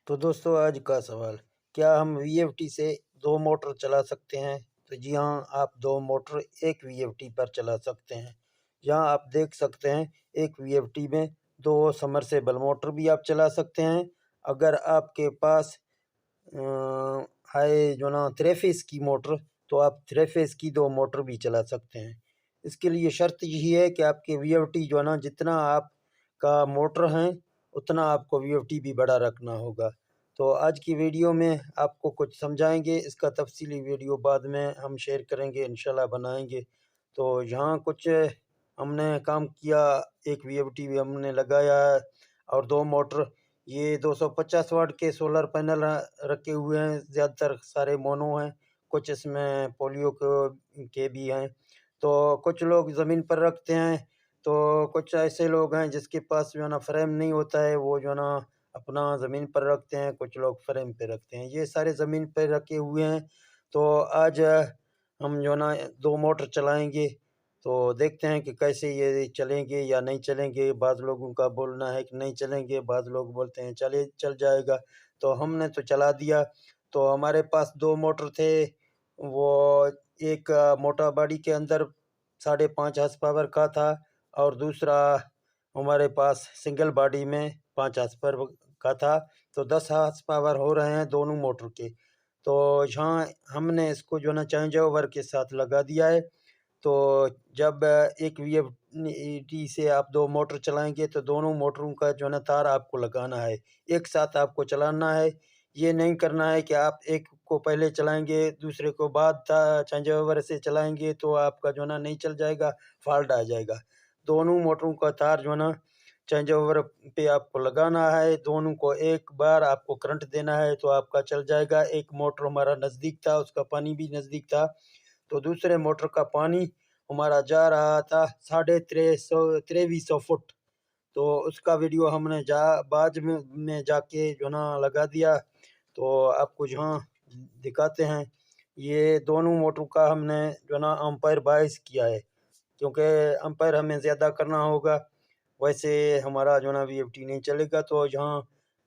तो दोस्तों आज का सवाल, क्या हम वीएफटी से 2 मोटर चला सकते हैं? तो जी हाँ, आप 2 मोटर एक वीएफटी पर चला सकते हैं। यहाँ आप देख सकते हैं एक वीएफटी में 2 सबमर्सिबल मोटर भी आप चला सकते हैं। अगर आपके पास है जो ना 3 फेस की मोटर, तो आप 3 फेस की 2 मोटर भी चला सकते हैं। इसके लिए शर्त यही है कि आपके वीएफटी जो है ना, जितना आपका मोटर है उतना आपको वीएफटी भी बड़ा रखना होगा। तो आज की वीडियो में आपको कुछ समझाएंगे, इसका तफसीली वीडियो बाद में हम शेयर करेंगे, इंशाल्लाह बनाएंगे। तो यहाँ कुछ हमने काम किया, एक वीएफटी भी हमने लगाया है और 2 मोटर, ये 250 वाट के सोलर पैनल रखे हुए हैं। ज़्यादातर सारे मोनो हैं, कुछ इसमें पोलियो के भी हैं। तो कुछ लोग ज़मीन पर रखते हैं, तो कुछ ऐसे लोग हैं जिसके पास जो है ना फ्रेम नहीं होता है, वो जो है ना अपना ज़मीन पर रखते हैं, कुछ लोग फ्रेम पे रखते हैं। ये सारे ज़मीन पे रखे हुए हैं। तो आज हम जो है ना 2 मोटर चलाएँगे, तो देखते हैं कि कैसे ये चलेंगे या नहीं चलेंगे। बाज़ लोगों का बोलना है कि नहीं चलेंगे, बाज़ लोग बोलते हैं चल जाएगा। तो हमने तो चला दिया। तो हमारे पास 2 मोटर थे, वो एक मोटा बॉडी के अंदर 5.5 हॉर्स पावर का था और दूसरा हमारे पास सिंगल बॉडी में 5 हॉर्स पावर का था। तो 10 हॉर्स पावर हो रहे हैं दोनों मोटर के। तो यहाँ हमने इसको जो है ना चेंज ओवर के साथ लगा दिया है। तो जब एक वीएफटी से आप 2 मोटर चलाएँगे, तो दोनों मोटरों का जो है ना तार आपको लगाना है, एक साथ आपको चलाना है। ये नहीं करना है कि आप एक को पहले चलाएँगे, दूसरे को बाद चेंज ओवर से चलाएँगे, तो आपका जो है ना नहीं चल जाएगा, फ़ॉल्ट आ जाएगा। दोनों मोटरों का तार जो है ना चेंज ओवर पे आपको लगाना है, दोनों को एक बार आपको करंट देना है, तो आपका चल जाएगा। एक मोटर हमारा नज़दीक था, उसका पानी भी नज़दीक था, तो दूसरे मोटर का पानी हमारा जा रहा था 2350 फुट। तो उसका वीडियो हमने बाद में जाके जो ना लगा दिया। तो आपको जहाँ दिखाते हैं, ये दोनों मोटर का हमने जो ना एम्पायर 22 किया है, क्योंकि एम्पायर हमें ज़्यादा करना होगा, वैसे हमारा जो ना वीएफटी नहीं चलेगा। तो यहाँ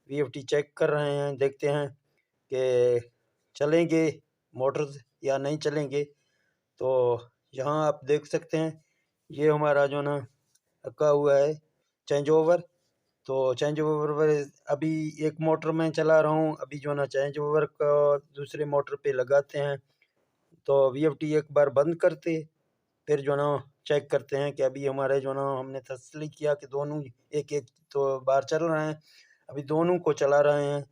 वीएफटी चेक कर रहे हैं, देखते हैं कि चलेंगे मोटर्स या नहीं चलेंगे। तो यहाँ आप देख सकते हैं, ये हमारा जो ना रखा हुआ है चेंज ओवर। तो चेंज ओवर पर अभी एक मोटर मैं चला रहा हूँ, अभी जो ना चेंज ओवर का दूसरे मोटर पे लगाते हैं। तो वीएफटी एक बार बंद करते, फिर जो ना चेक करते हैं कि अभी हमारे जो ना हमने तसल्ली किया कि दोनों एक-एक तो बार चल रहे हैं, अभी दोनों को चला रहे हैं।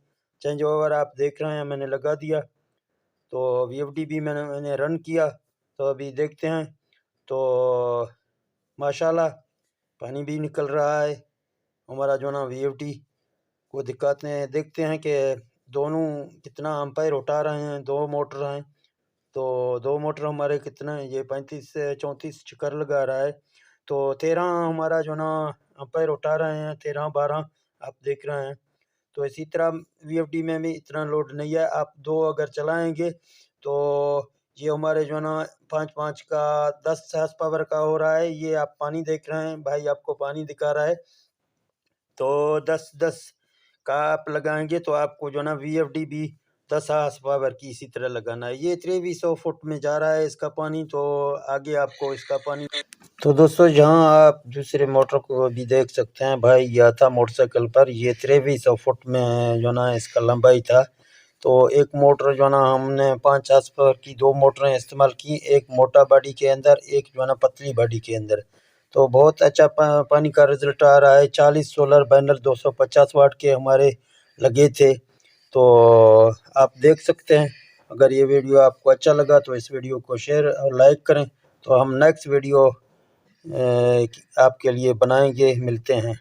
चेंज ओवर आप देख रहे हैं, मैंने लगा दिया। तो वीएफडी भी मैंने रन किया, तो अभी देखते हैं। तो माशाल्लाह पानी भी निकल रहा है। हमारा जो ना वीएफडी को दिखाते हैं, देखते हैं कि दोनों कितना एम्पायर उठा रहे हैं। 2 मोटर हैं, तो 2 मोटर हमारे कितना है, ये 35 से 34 चक्कर लगा रहा है। तो 13 हमारा जो ना एम्पायर उठा रहे हैं, 13-12 आप देख रहे हैं। तो इसी तरह वीएफडी में भी इतना लोड नहीं है। आप 2 अगर चलाएँगे, तो ये हमारे जो ना 5-5 का 10 हॉर्स पावर का हो रहा है। ये आप पानी देख रहे हैं, भाई आपको पानी दिखा रहा है। तो 10-10 का आप लगाएँगे, तो आपको जो ना वीएफडी भी 10 हॉर्स पावर की इसी तरह लगाना है। ये 2300 फुट में जा रहा है इसका पानी, तो आगे आपको इसका पानी। तो दोस्तों यहाँ आप दूसरे मोटर को भी देख सकते हैं, भाई यह था मोटरसाइकिल पर, ये 2300 फुट में जो ना इसका लंबाई था। तो एक मोटर जो ना हमने 5 हॉर्स पावर की 2 मोटरें इस्तेमाल की, एक मोटा बॉडी के अंदर, एक जो है ना पतली बॉडी के अंदर। तो बहुत अच्छा पानी का रिजल्ट आ रहा है। 40 सोलर पैनल 250 वाट के हमारे लगे थे। तो आप देख सकते हैं। अगर ये वीडियो आपको अच्छा लगा तो इस वीडियो को शेयर और लाइक करें। तो हम नेक्स्ट वीडियो आपके लिए बनाएंगे। मिलते हैं।